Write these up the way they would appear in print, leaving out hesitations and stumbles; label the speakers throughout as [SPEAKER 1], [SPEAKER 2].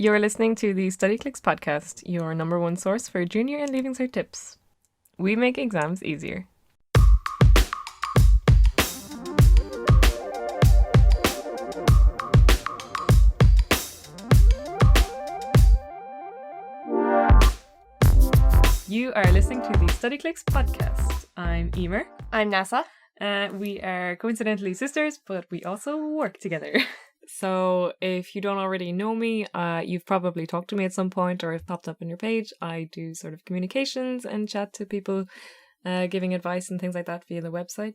[SPEAKER 1] You're listening to the Study Clicks podcast, your number one source for junior and leaving cert tips. We make exams easier. You are listening to the Study Clicks podcast. I'm Eimear.
[SPEAKER 2] I'm Nessa.
[SPEAKER 1] We are coincidentally sisters, but we also work together. So if you don't already know me, you've probably talked to me at some point or I've popped up on your page. I do sort of communications and chat to people, giving advice and things like that via the website.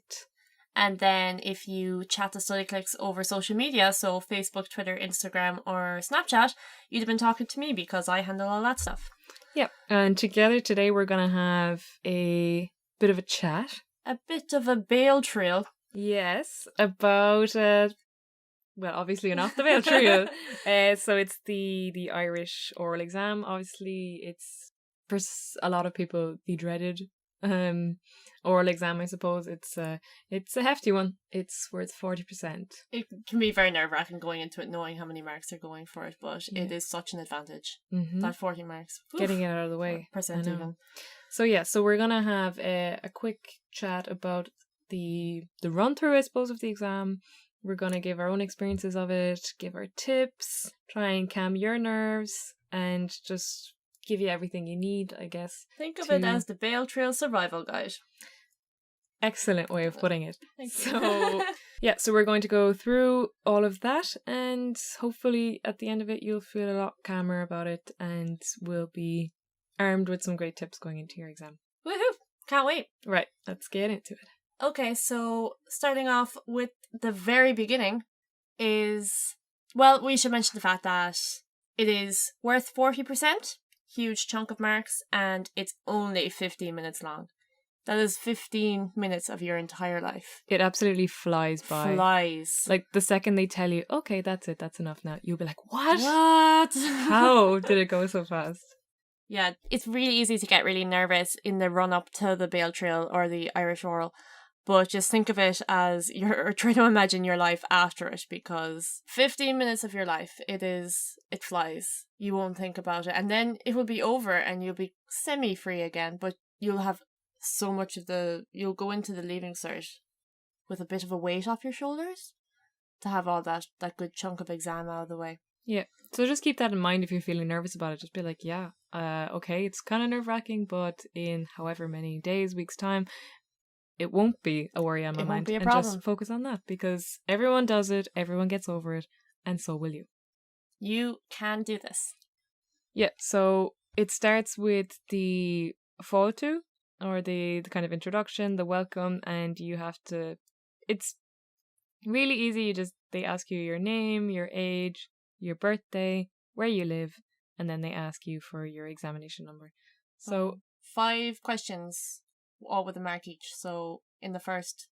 [SPEAKER 2] And then if you chat to Study Clicks over social media, so Facebook, Twitter, Instagram or Snapchat, you'd have been talking to me because I handle all that stuff.
[SPEAKER 1] Yep. And together today we're going to have a bit of a chat.
[SPEAKER 2] A bit of a bail trail.
[SPEAKER 1] Yes, about... well, obviously an off the veil trio. So it's the Irish oral exam. Obviously, it's for a lot of people the dreaded oral exam. I suppose it's a hefty one. It's worth 40%.
[SPEAKER 2] It can be very nerve-wracking going into it, knowing how many marks are going for it, but it is such an advantage.
[SPEAKER 1] Mm-hmm.
[SPEAKER 2] That 40 marks,
[SPEAKER 1] getting it out of the way.
[SPEAKER 2] Percent even.
[SPEAKER 1] So yeah, so we're gonna have a quick chat about the run through, I suppose, of the exam. We're going to give our own experiences of it, give our tips, try and calm your nerves, and just give you everything you need, I guess.
[SPEAKER 2] Think of it as the Bail Trail Survival Guide.
[SPEAKER 1] Excellent way of putting it.
[SPEAKER 2] Thank you.
[SPEAKER 1] So, yeah, so we're going to go through all of that, and hopefully at the end of it you'll feel a lot calmer about it, and we'll be armed with some great tips going into your exam.
[SPEAKER 2] Woohoo! Can't wait.
[SPEAKER 1] Right, let's get into it.
[SPEAKER 2] Okay, so starting off with the very beginning is, well, we should mention the fact that it is worth 40%, huge chunk of marks, and it's only 15 minutes long. That is 15 minutes of your entire life.
[SPEAKER 1] It absolutely flies by.
[SPEAKER 2] Flies.
[SPEAKER 1] Like the second they tell you, okay, that's it, that's enough now, you'll be like, what?
[SPEAKER 2] What?
[SPEAKER 1] How did it go so fast?
[SPEAKER 2] Yeah, it's really easy to get really nervous in the run-up to the Bail Trail or the Irish Oral. But just think of it as you're trying to imagine your life after it, because 15 minutes of your life, it flies. You won't think about it. And then it will be over and you'll be semi-free again, but you'll have so much you'll go into the leaving cert with a bit of a weight off your shoulders to have all that good chunk of exam out of the way.
[SPEAKER 1] Yeah. So just keep that in mind if you're feeling nervous about it. Just be like, yeah, okay, it's kind of nerve-wracking, but in however many days, weeks' time, it won't be a worry on my mind.
[SPEAKER 2] It won't be a
[SPEAKER 1] and
[SPEAKER 2] problem.
[SPEAKER 1] Just focus on that, because everyone does it, everyone gets over it, and so will you.
[SPEAKER 2] You can do this.
[SPEAKER 1] Yeah, so it starts with the fáilte, or the kind of introduction, the welcome, and you have to... It's really easy. They ask you your name, your age, your birthday, where you live, and then they ask you for your examination number. So
[SPEAKER 2] 5 questions, all with a mark each. So in the first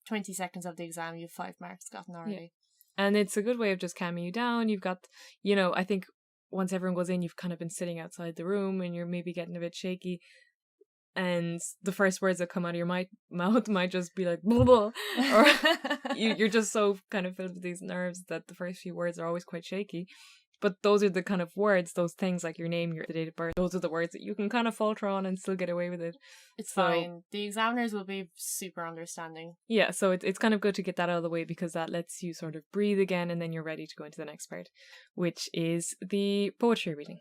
[SPEAKER 2] 20 seconds of the exam, you have 5 marks gotten already.
[SPEAKER 1] Yeah. And it's a good way of just calming you down. You've got, I think once everyone goes in, you've kind of been sitting outside the room and you're maybe getting a bit shaky. And the first words that come out of your mouth might just be like, blah, blah. Or you're just so kind of filled with these nerves that the first few words are always quite shaky. But those are the kind of words, those things like your name, your date of birth, those are the words that you can kind of falter on and still get away with it.
[SPEAKER 2] It's fine. The examiners will be super understanding.
[SPEAKER 1] Yeah, so it's kind of good to get that out of the way, because that lets you sort of breathe again, and then you're ready to go into the next part, which is the poetry reading.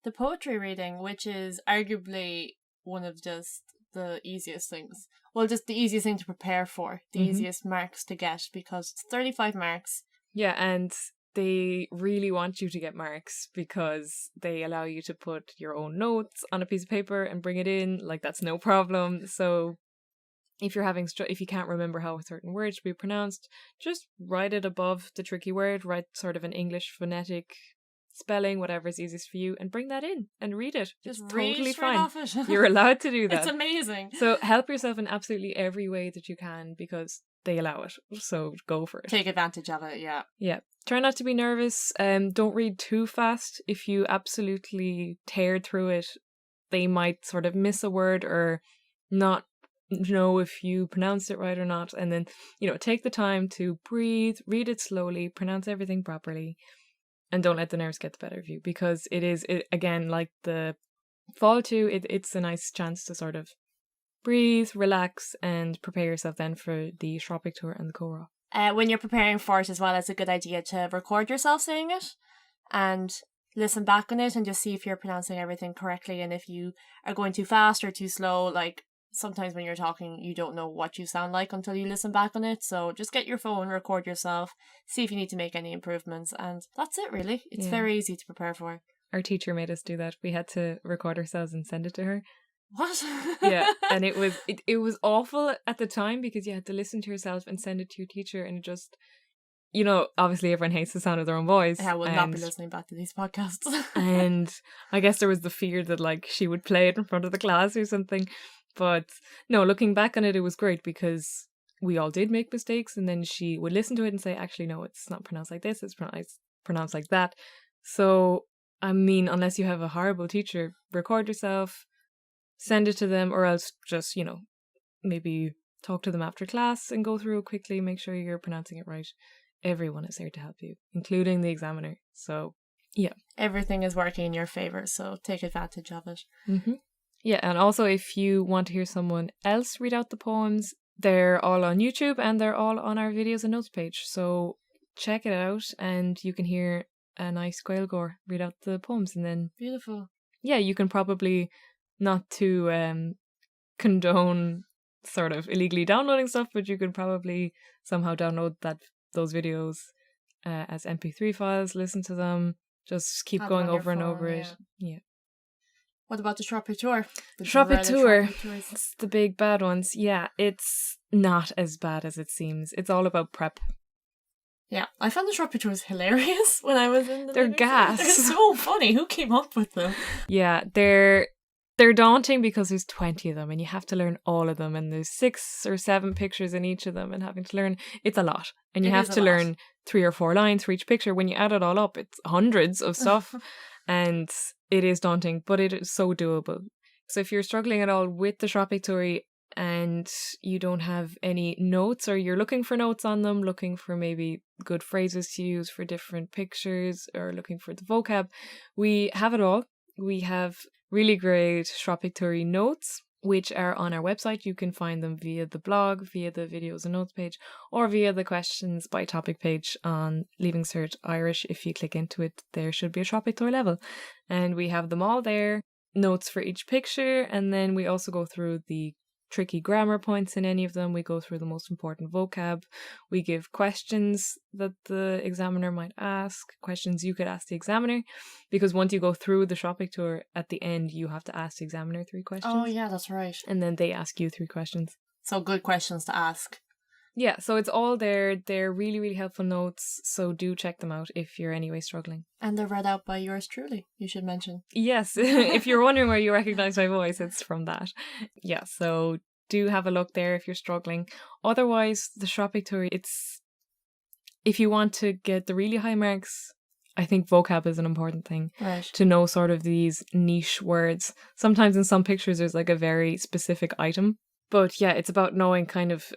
[SPEAKER 2] The poetry reading, which is arguably one of just the easiest things. Well, just the easiest thing to prepare for, the easiest marks to get, because it's 35 marks.
[SPEAKER 1] Yeah, and they really want you to get marks because they allow you to put your own notes on a piece of paper and bring it in. Like, that's no problem. So if you're if you can't remember how a certain word should be pronounced, just write it above the tricky word, write sort of an English phonetic spelling, whatever is easiest for you, and bring that in and read it.
[SPEAKER 2] Just
[SPEAKER 1] it's
[SPEAKER 2] read
[SPEAKER 1] totally
[SPEAKER 2] straight
[SPEAKER 1] fine.
[SPEAKER 2] off it.
[SPEAKER 1] You're allowed to do that.
[SPEAKER 2] It's amazing.
[SPEAKER 1] So help yourself in absolutely every way that you can, because they allow it. So go for it.
[SPEAKER 2] Take advantage of it, yeah.
[SPEAKER 1] Yeah. Try not to be nervous. Don't read too fast. If you absolutely tear through it, they might sort of miss a word or not know if you pronounced it right or not. And then, take the time to breathe, read it slowly, pronounce everything properly. and don't let the nerves get the better of you, because again, like the fall too, it's a nice chance to sort of breathe, relax, and prepare yourself then for the Sraith Pictiúr and the Córa.
[SPEAKER 2] When you're preparing for it as well, it's a good idea to record yourself saying it and listen back on it and just see if you're pronouncing everything correctly, and if you are going too fast or too slow. Like sometimes when you're talking, you don't know what you sound like until you listen back on it. So just get your phone, record yourself, see if you need to make any improvements, and that's it really. It's very easy to prepare for.
[SPEAKER 1] Our teacher made us do that. We had to record ourselves and send it to her.
[SPEAKER 2] What?
[SPEAKER 1] Yeah, and it was awful at the time, because you had to listen to yourself and send it to your teacher, and it just, obviously everyone hates the sound of their own voice.
[SPEAKER 2] I would not be listening back to these podcasts.
[SPEAKER 1] And I guess there was the fear that like she would play it in front of the class or something. But no, looking back on it, it was great, because we all did make mistakes, and then she would listen to it and say, actually, no, it's not pronounced like this, it's pronounced like that. So, I mean, unless you have a horrible teacher, record yourself, send it to them, or else just, maybe talk to them after class and go through it quickly, make sure you're pronouncing it right. Everyone is there to help you, including the examiner. So, yeah.
[SPEAKER 2] Everything is working in your favour, so take advantage of it.
[SPEAKER 1] Mm-hmm. Yeah, and also if you want to hear someone else read out the poems, they're all on YouTube and they're all on our videos and notes page. So check it out and you can hear a nice Gaeilgeoir read out the poems. And then,
[SPEAKER 2] beautiful.
[SPEAKER 1] Yeah, you can probably, not to condone sort of illegally downloading stuff, but you could probably somehow download those videos as MP3 files, listen to them, just keep going over and over it. Yeah.
[SPEAKER 2] What about the Sraith Pictiúr?
[SPEAKER 1] Sraith Pictiúr, it's the big bad ones. Yeah, it's not as bad as it seems. It's all about prep.
[SPEAKER 2] Yeah, I found the Sraith Pictiúr hilarious when I was in the...
[SPEAKER 1] They're gas.
[SPEAKER 2] They're so funny. Who came up with them?
[SPEAKER 1] Yeah, they're daunting because there's 20 of them and you have to learn all of them, and there's 6 or 7 pictures in each of them, and having to learn, it's a lot. And you have to learn 3 or 4 lines for each picture. When you add it all up, it's hundreds of stuff. And it is daunting, but it is so doable. So if you're struggling at all with the Sraith Pictiúr and you don't have any notes, or you're looking for notes on them, looking for maybe good phrases to use for different pictures, or looking for the vocab, we have it all. We have really great Sraith Pictiúr notes, which are on our website. You can find them via the blog, via the videos and notes page, or via the questions by topic page on Leaving Cert Irish. If you click into it, there should be a Sraith Pictiúr level. And we have them all there, notes for each picture, and then we also go through the tricky grammar points in any of them. We go through the most important vocab. We give questions that the examiner might ask, questions you could ask the examiner, because once you go through the Sraith Pictiúr, at the end you have to ask the examiner 3 questions.
[SPEAKER 2] Oh yeah, that's right.
[SPEAKER 1] And then they ask you 3 questions.
[SPEAKER 2] So good questions to ask.
[SPEAKER 1] Yeah, so it's all there. They're really, really helpful notes, so do check them out if you're anyway struggling.
[SPEAKER 2] And they're read out by yours truly, you should mention.
[SPEAKER 1] Yes, if you're wondering where you recognise my voice, it's from that. Yeah, so do have a look there if you're struggling. Otherwise, the Sraith Pictiúr, it's, if you want to get the really high marks, I think vocab is an important thing.
[SPEAKER 2] Right.
[SPEAKER 1] To know sort of these niche words. Sometimes in some pictures there's like a very specific item. But yeah, it's about knowing kind of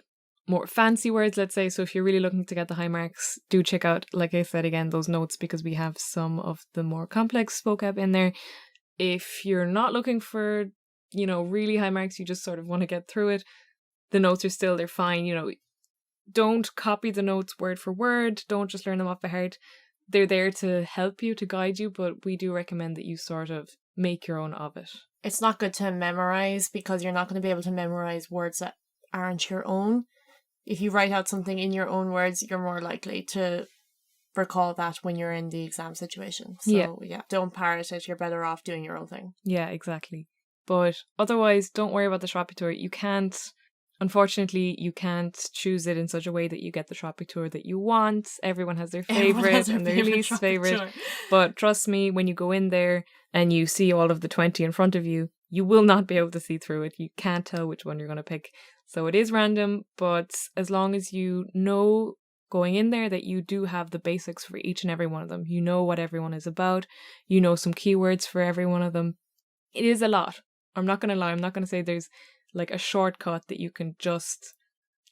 [SPEAKER 1] more fancy words, let's say. So if you're really looking to get the high marks, do check out, like I said again, those notes, because we have some of the more complex vocab in there. If you're not looking for, really high marks, you just sort of want to get through it, the notes are still, they're fine. Don't copy the notes word for word. Don't just learn them off by heart. They're there to help you, to guide you, but we do recommend that you sort of make your own of it.
[SPEAKER 2] It's not good to memorize, because you're not going to be able to memorize words that aren't your own. If you write out something in your own words, you're more likely to recall that when you're in the exam situation. So yeah, don't parrot it. You're better off doing your own thing. Yeah,
[SPEAKER 1] exactly. But otherwise, don't worry about the Sraith Pictiúr. Unfortunately, you can't choose it in such a way that you get the Sraith Pictiúr that you want. Everyone has their favourite and their least favourite. But trust me, when you go in there and you see all of the 20 in front of you, you will not be able to see through it. You can't tell which one you're going to pick. So it is random, but as long as you know going in there that you do have the basics for each and every one of them, you know what everyone is about, you know some keywords for every one of them. It is a lot. I'm not going to lie. I'm not going to say there's like a shortcut that you can just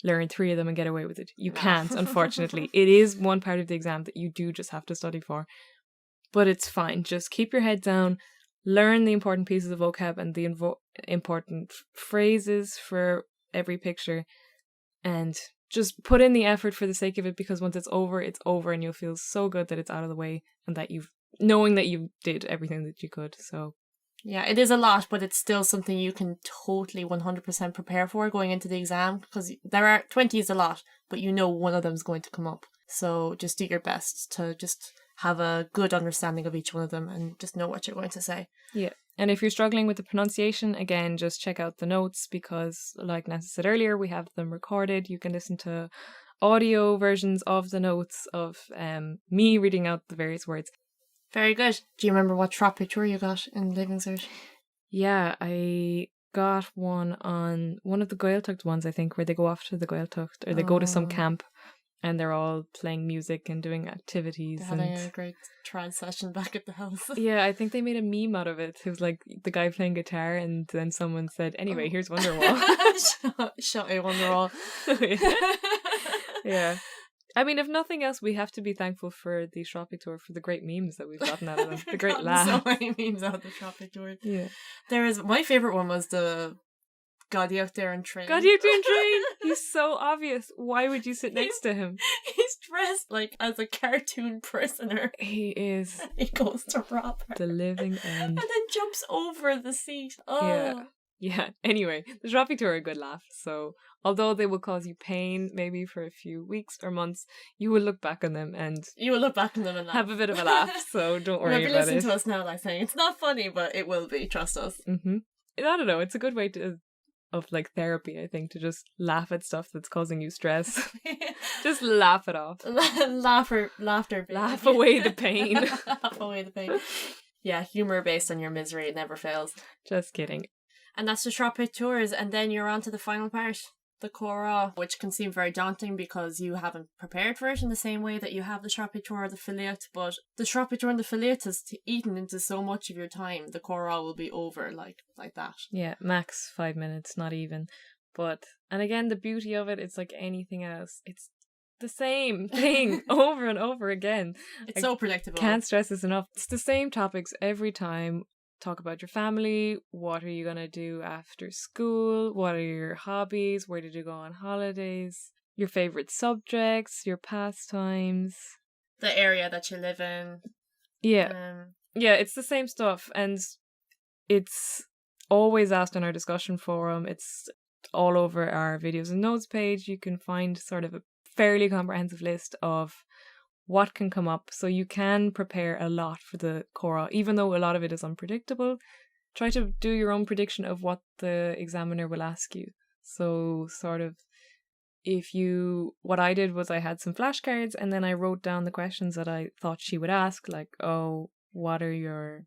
[SPEAKER 1] learn 3 of them and get away with it. You can't, unfortunately. It is one part of the exam that you do just have to study for. but it's fine. Just keep your head down, learn the important pieces of vocab and the important phrases for every picture, and just put in the effort for the sake of it, because once it's over, and you'll feel so good that it's out of the way and that knowing that you did everything that you could. So
[SPEAKER 2] yeah, it is a lot, but it's still something you can totally 100% prepare for going into the exam, because 20 is a lot, but one of them is going to come up. So just do your best to just have a good understanding of each one of them and just know what you're going to say.
[SPEAKER 1] Yeah. And if you're struggling with the pronunciation, again, just check out the notes, because like Nessa said earlier, we have them recorded. You can listen to audio versions of the notes of me reading out the various words.
[SPEAKER 2] Very good. Do you remember what Sraith Pictiúr you got in Living Cert?
[SPEAKER 1] Yeah, I got one on one of the Gaeltacht ones, I think, where they go off to the Gaeltacht, or they go to some camp and they're all playing music and doing activities.
[SPEAKER 2] They're having a great trance session back at the house.
[SPEAKER 1] Yeah, I think they made a meme out of it. It was like the guy playing guitar, and then someone said, anyway, here's Wonderwall.
[SPEAKER 2] Shut a Wonderwall.
[SPEAKER 1] Yeah. I mean, if nothing else, we have to be thankful for the Sraith Pictiúr, for the great memes that we've gotten out of them. The great laugh.
[SPEAKER 2] So many memes out of the Sraith Pictiúr.
[SPEAKER 1] Yeah.
[SPEAKER 2] My favourite one was the God out there and train.
[SPEAKER 1] God out there and train! He's so obvious. Why would you sit next to him?
[SPEAKER 2] He's dressed like as a cartoon prisoner.
[SPEAKER 1] He is.
[SPEAKER 2] He goes to rob her.
[SPEAKER 1] The living end.
[SPEAKER 2] And then jumps over the seat. Oh.
[SPEAKER 1] Yeah. Yeah, anyway, the Sraith Pictiúr are a good laugh, so although they will cause you pain maybe for a few weeks or months, you will look back on them and
[SPEAKER 2] laugh.
[SPEAKER 1] Have a bit of a laugh, so don't worry about it.
[SPEAKER 2] Listen to us now, like saying it's not funny, but it will be, trust us.
[SPEAKER 1] Mm-hmm. I don't know, it's a good way of like therapy, I think, to just laugh at stuff that's causing you stress. Just laugh it off.
[SPEAKER 2] Laughter.
[SPEAKER 1] Laugh away the pain.
[SPEAKER 2] Laugh away the pain. Yeah, humour based on your misery, it never fails.
[SPEAKER 1] Just kidding.
[SPEAKER 2] And that's the Sraith Pictiúr, and then you're on to the final part, the Cora, which can seem very daunting because you haven't prepared for it in the same way that you have the Sraith Pictiúr or the Filiot, but the Sraith Pictiúr and the Filiot has eaten into so much of your time, the Cora will be over like that.
[SPEAKER 1] Yeah, max 5 minutes, not even. And again, the beauty of it, it's like anything else. It's the same thing over and over again.
[SPEAKER 2] It's so predictable.
[SPEAKER 1] Can't stress this enough. It's the same topics every time. Talk about your family, what are you going to do after school, what are your hobbies, where did you go on holidays, your favourite subjects, your pastimes.
[SPEAKER 2] The area that you live in.
[SPEAKER 1] Yeah. Yeah, it's the same stuff, and it's always asked on our discussion forum. It's all over our videos and notes page. You can find sort of a fairly comprehensive list of what can come up, so you can prepare a lot for the Cora, even though a lot of it is unpredictable. Try to do your own prediction of what the examiner will ask you. So sort of, what I did was I had some flashcards and then I wrote down the questions that I thought she would ask, like, oh, what are your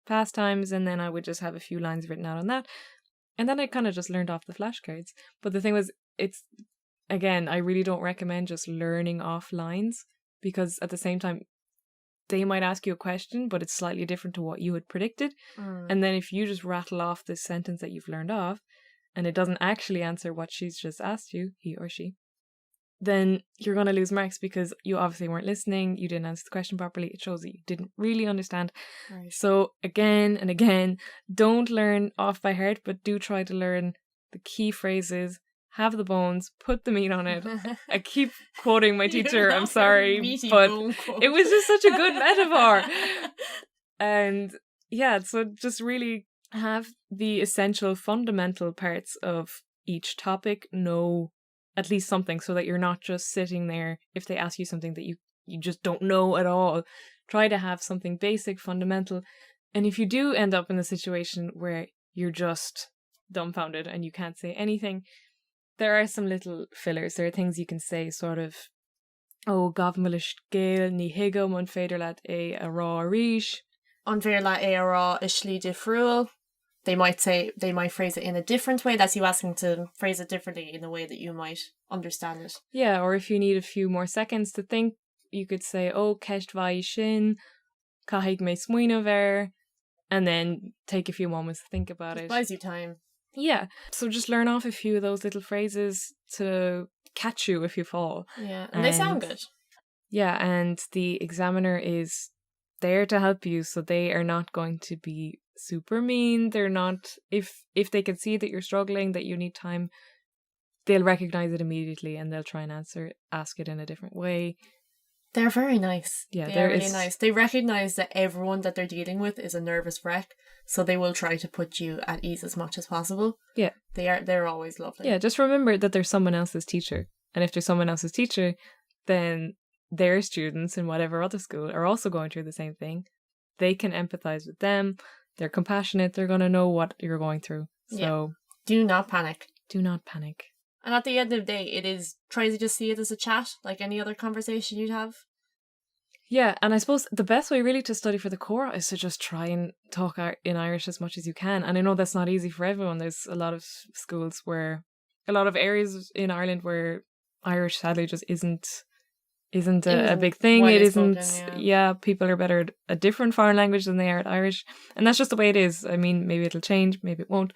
[SPEAKER 1] pastimes? And then I would just have a few lines written out on that. And then I kind of just learned off the flashcards. But the thing was, I really don't recommend just learning off lines, because at the same time, they might ask you a question, but it's slightly different to what you had predicted. And then if you just rattle off this sentence that you've learned off, and it doesn't actually answer what she's just asked you, he or she, then you're going to lose marks because you obviously weren't listening, you didn't answer the question properly, it shows that you didn't really understand. Right. So again and again, don't learn off by heart, but do try to learn the key phrases, have the bones, put the meat on it. I keep quoting my teacher, I'm sorry, but it was just such a good metaphor. And yeah, so just really have the essential fundamental parts of each topic, know at least something, so that you're not just sitting there if they ask you something that you just don't know at all. Try to have something basic, fundamental. And if you do end up in a situation where you're just dumbfounded and you can't say anything, there are some little fillers. There are things you can say, sort of, oh, gavmelish gael ni higam on federlat a rá rish.
[SPEAKER 2] On federlat a rá ishli difruel. They might phrase it in a different way. That's you asking to phrase it differently in a way that you might understand it.
[SPEAKER 1] Yeah, or if you need a few more seconds to think, you could say, oh, kecht vai shin, kahig me smuino ver, and then take a few moments to think about it.
[SPEAKER 2] Buys you time.
[SPEAKER 1] Yeah, so just learn off a few of those little phrases to catch you if you fall.
[SPEAKER 2] Yeah, and they sound good.
[SPEAKER 1] Yeah, and the examiner is there to help you, so they are not going to be super mean. They're not, if they can see that you're struggling, that you need time, they'll recognize it immediately and they'll try and ask it in a different way.
[SPEAKER 2] They're very nice.
[SPEAKER 1] Yeah,
[SPEAKER 2] they're really nice. They recognize that everyone that they're dealing with is a nervous wreck, so they will try to put you at ease as much as possible.
[SPEAKER 1] Yeah.
[SPEAKER 2] They're always lovely.
[SPEAKER 1] Yeah, just remember that there's someone else's teacher. And if there's someone else's teacher, then their students in whatever other school are also going through the same thing. They can empathize with them. They're compassionate. They're going to know what you're going through. So
[SPEAKER 2] do not panic.
[SPEAKER 1] Do not panic. And
[SPEAKER 2] at the end of the day, it is, try to just see it as a chat, like any other conversation you'd have.
[SPEAKER 1] Yeah, and I suppose the best way really to study for the core is to just try and talk in Irish as much as you can. And I know that's not easy for everyone. There's a lot of schools where, a lot of areas in Ireland where Irish sadly just isn't a big thing. It isn't spoken, people are better at a different foreign language than they are at Irish. And that's just the way it is. I mean, maybe it'll change, maybe it won't.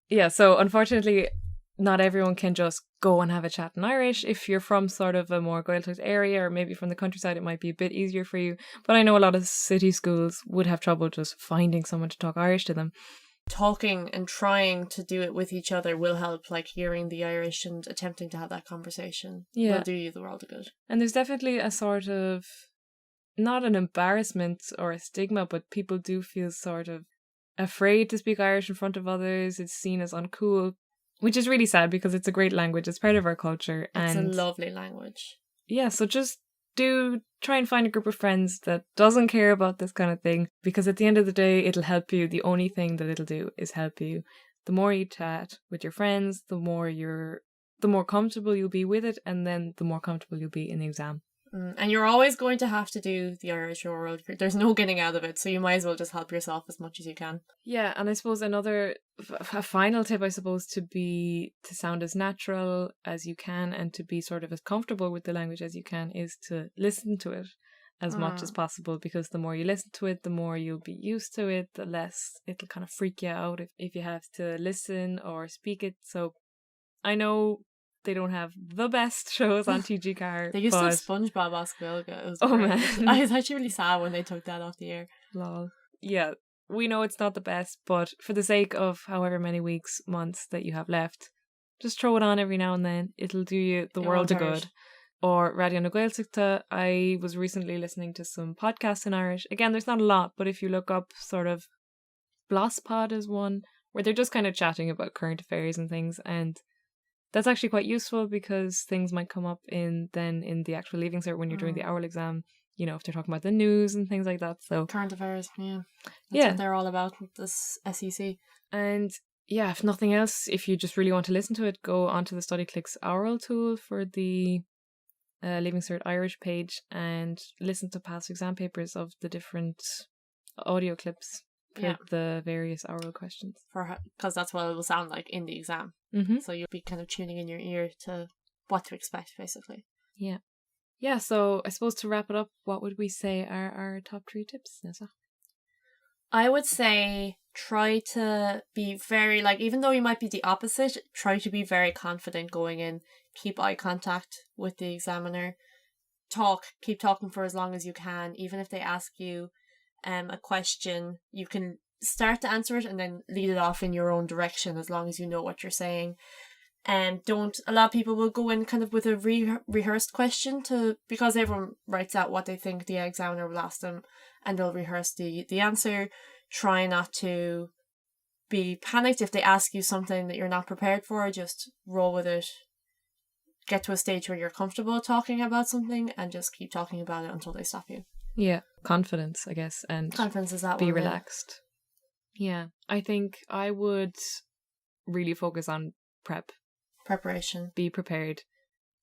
[SPEAKER 1] Yeah, so unfortunately, not everyone can just go and have a chat in Irish. If you're from sort of a more Gaeltacht area or maybe from the countryside, it might be a bit easier for you. But I know a lot of city schools would have trouble just finding someone to talk Irish to them.
[SPEAKER 2] Talking and trying to do it with each other will help, like hearing the Irish and attempting to have that conversation will do you the world of good.
[SPEAKER 1] And there's definitely a sort of, not an embarrassment or a stigma, but people do feel sort of afraid to speak Irish in front of others. It's seen as uncool, which is really sad because it's a great language. It's part of our culture.
[SPEAKER 2] It's a lovely language.
[SPEAKER 1] Yeah, so just do try and find a group of friends that doesn't care about this kind of thing, because at the end of the day, it'll help you. The only thing that it'll do is help you. The more you chat with your friends, the more comfortable you'll be with it, and then the more comfortable you'll be in the exam.
[SPEAKER 2] And you're always going to have to do the Irish oral. There's no getting out of it, so you might as well just help yourself as much as you can.
[SPEAKER 1] Yeah, and I suppose a final tip, I suppose, to sound as natural as you can and to be sort of as comfortable with the language as you can is to listen to it as much as possible, because the more you listen to it, the more you'll be used to it, the less it'll kind of freak you out if you have to listen or speak it. So I know they don't have the best shows on TG Car.
[SPEAKER 2] They used to have SpongeBob Oscar.
[SPEAKER 1] Oh man,
[SPEAKER 2] I was actually really sad when they took that off the air.
[SPEAKER 1] Lol. Yeah, we know it's not the best, but for the sake of however many weeks, months that you have left, just throw it on every now and then. It'll do you the world of good. Or Radio na Gaeltachta. I was recently listening to some podcasts in Irish. Again, there's not a lot, but if you look up sort of Blospod is one where they're just kind of chatting about current affairs and things, and that's actually quite useful because things might come up in the actual Leaving Cert when you're doing the oral exam, you know, if they're talking about the news and things like that. So
[SPEAKER 2] current affairs, That's what they're all about with this SEC.
[SPEAKER 1] And yeah, if nothing else, if you just really want to listen to it, go onto the StudyClick's oral tool for the Leaving Cert Irish page and listen to past exam papers of the different audio clips for the various oral questions.
[SPEAKER 2] Because that's what it will sound like in the exam.
[SPEAKER 1] Mm-hmm.
[SPEAKER 2] So you'll be kind of tuning in your ear to what to expect, basically.
[SPEAKER 1] Yeah. Yeah, so I suppose to wrap it up, what would we say are our top 3 tips, Nessa?
[SPEAKER 2] I would say try to be very, even though you might be the opposite, try to be very confident going in. Keep eye contact with the examiner. Keep talking for as long as you can. Even if they ask you a question, you can start to answer it and then lead it off in your own direction as long as you know what you're saying. And a lot of people will go in kind of with a rehearsed question because everyone writes out what they think the examiner will ask them and they'll rehearse the answer. Try not to be panicked if they ask you something that you're not prepared for. Just roll with it. Get to a stage where you're comfortable talking about something and just keep talking about it until they stop you.
[SPEAKER 1] Yeah, confidence, I guess, and
[SPEAKER 2] confidence is that
[SPEAKER 1] be relaxed. Yeah, I think I would really focus on
[SPEAKER 2] preparation.
[SPEAKER 1] Be prepared.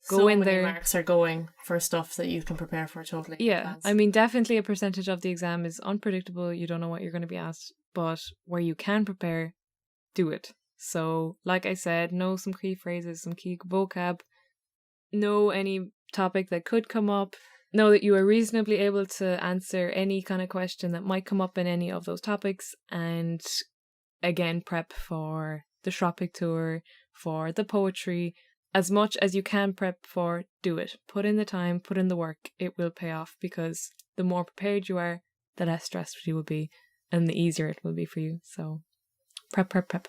[SPEAKER 2] Go in there. Marks are going for stuff that you can prepare for totally.
[SPEAKER 1] Yeah, I mean, definitely a percentage of the exam is unpredictable. You don't know what you're going to be asked, but where you can prepare, do it. So, like I said, know some key phrases, some key vocab, know any topic that could come up, know that you are reasonably able to answer any kind of question that might come up in any of those topics, and again, prep for the Sraith Pictiúr, for the poetry. As much as you can prep for, do it. Put in the time, put in the work. It will pay off because the more prepared you are, the less stressed you will be and the easier it will be for you. So prep.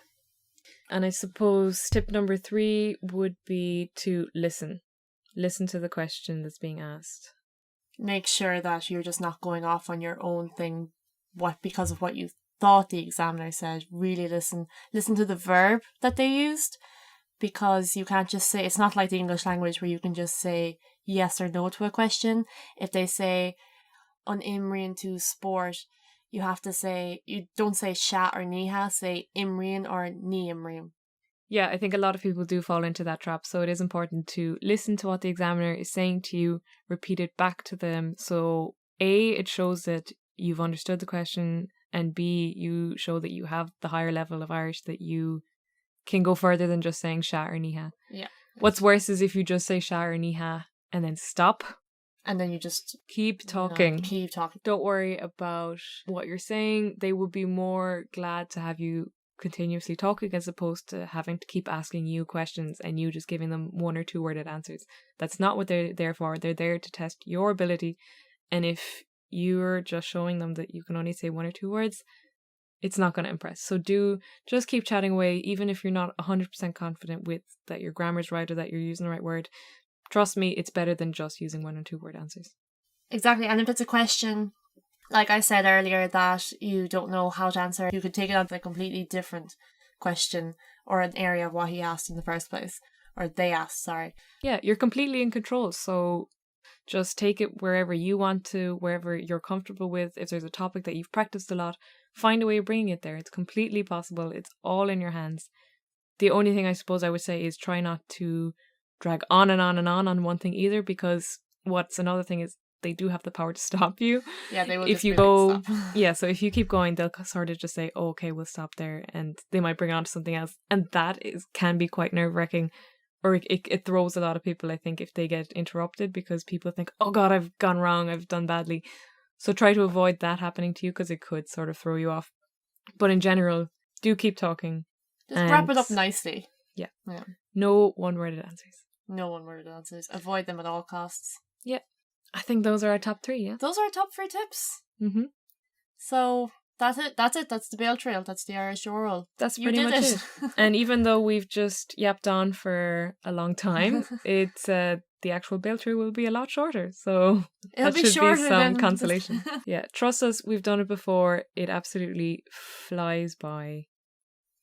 [SPEAKER 1] And I suppose tip number 3 would be to listen. Listen to the question that's being asked.
[SPEAKER 2] Make sure that you're just not going off on your own thing because of what you thought the examiner said. Really listen to the verb that they used, because you can't just say, it's not like the English language where you can just say yes or no to a question. If they say an Imrian to sport, you have to say, you don't say sha or niha, say Imrian or ni Imrian.
[SPEAKER 1] Yeah, I think a lot of people do fall into that trap. So it is important to listen to what the examiner is saying to you, repeat it back to them. So A, it shows that you've understood the question, and B, you show that you have the higher level of Irish, that you can go further than just saying sha or niha.
[SPEAKER 2] Yeah.
[SPEAKER 1] What's worse is if you just say sha or niha and then stop.
[SPEAKER 2] And then you just
[SPEAKER 1] keep talking.
[SPEAKER 2] Keep talking.
[SPEAKER 1] Don't worry about what you're saying. They would be more glad to have you continuously talking as opposed to having to keep asking you questions and you just giving them 1 or 2 worded answers. That's not what they're there for. They're there to test your ability. And if you're just showing them that you can only say 1 or 2 words, it's not going to impress. So do just keep chatting away, even if you're not 100% confident with that your grammar's right or that you're using the right word. Trust me, it's better than just using 1 or 2 word answers.
[SPEAKER 2] Exactly. And if it's a question, like I said earlier, that you don't know how to answer, you could take it on to a completely different question or an area of what he asked in the first place. Or they asked, sorry.
[SPEAKER 1] Yeah, you're completely in control. So just take it wherever you want to, wherever you're comfortable with. If there's a topic that you've practiced a lot, find a way of bringing it there. It's completely possible. It's all in your hands. The only thing I suppose I would say is try not to drag on and on and on one thing either, because what's another thing is they do have the power to stop you.
[SPEAKER 2] Yeah, they will.
[SPEAKER 1] If you go, yeah, so if you keep going, they'll sort of just say, oh, okay, we'll stop there, and they might bring on to something else, and that can be quite nerve-wracking, or it throws a lot of people, I think, if they get interrupted, because people think, oh god, I've gone wrong, I've done badly. So try to avoid that happening to you, because it could sort of throw you off. But in general, do keep talking.
[SPEAKER 2] Just wrap it up nicely.
[SPEAKER 1] Yeah. No one-worded answers.
[SPEAKER 2] No one-worded answers. Avoid them at all costs.
[SPEAKER 1] Yeah. I think those are our top 3, yeah?
[SPEAKER 2] Those are our top 3 tips.
[SPEAKER 1] Mm-hmm.
[SPEAKER 2] So that's it. That's the Bale Trail. That's the Irish oral.
[SPEAKER 1] That's pretty much it. And even though we've just yapped on for a long time, it's the actual Bale Trail will be a lot shorter. So
[SPEAKER 2] it'll
[SPEAKER 1] that should be some consolation. Yeah, trust us, we've done it before. It absolutely flies by.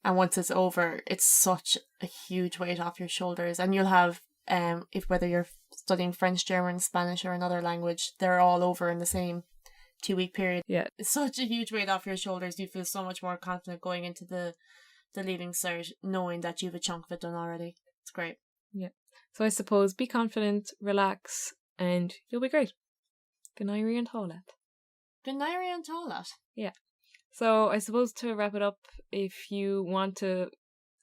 [SPEAKER 2] And once it's over, it's such a huge weight off your shoulders. And you'll have, if whether you're studying French, German, Spanish, or another language, they're all over in the same 2-week period.
[SPEAKER 1] Yeah.
[SPEAKER 2] It's such a huge weight off your shoulders. You feel so much more confident going into the leaving cert, knowing that you have a chunk of it done already. It's great.
[SPEAKER 1] Yeah. So I suppose be confident, relax, and you'll be great. Gnairi and Toilet.
[SPEAKER 2] Gnairi and Toilet.
[SPEAKER 1] Yeah. So I suppose to wrap it up, if you want to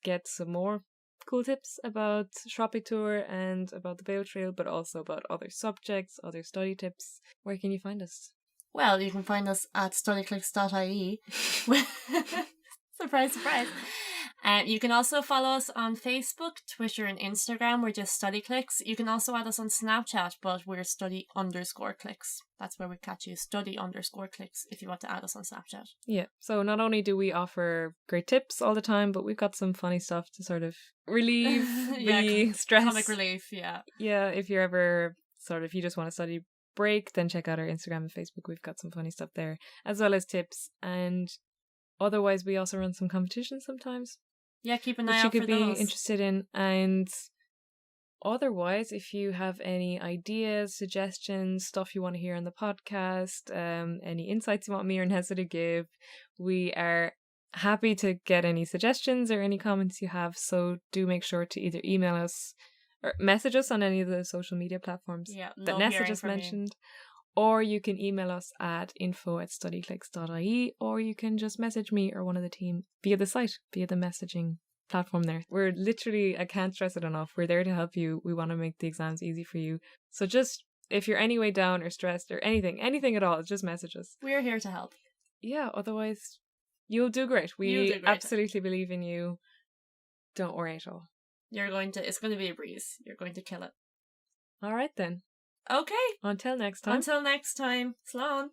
[SPEAKER 1] get some more cool tips about Sraith Pictiúr and about the Bale Trail, but also about other subjects, other study tips, where can you find us?
[SPEAKER 2] Well, you can find us at studyclicks.ie. Surprise, surprise. You can also follow us on Facebook, Twitter, and Instagram. We're just StudyClicks. You can also add us on Snapchat, but we're study_clicks. That's where we catch you, study_clicks, if you want to add us on Snapchat.
[SPEAKER 1] Yeah, so not only do we offer great tips all the time, but we've got some funny stuff to sort of relieve the stress.
[SPEAKER 2] Comic relief, yeah.
[SPEAKER 1] Yeah, if you're ever if you just want to study break, then check out our Instagram and Facebook. We've got some funny stuff there, as well as tips. And otherwise, we also run some competitions sometimes.
[SPEAKER 2] Yeah, keep an eye out for those.
[SPEAKER 1] You could be interested in. And otherwise, if you have any ideas, suggestions, stuff you want to hear on the podcast, any insights you want me or Nessa to give, we are happy to get any suggestions or any comments you have. So do make sure to either email us or message us on any of the social media platforms that Nessa just mentioned. Or you can email us at info@studyclicks.ie, or you can just message me or one of the team via the site, via the messaging platform there. We're literally, I can't stress it enough, we're there to help you. We want to make the exams easy for you. So just, if you're any way down or stressed or anything at all, just message us.
[SPEAKER 2] We're here to help. Yeah,
[SPEAKER 1] otherwise you'll do great. We absolutely believe in you. Don't worry at all.
[SPEAKER 2] It's going to be a breeze. You're going to kill it.
[SPEAKER 1] All right then.
[SPEAKER 2] Okay.
[SPEAKER 1] Until next time.
[SPEAKER 2] Slán.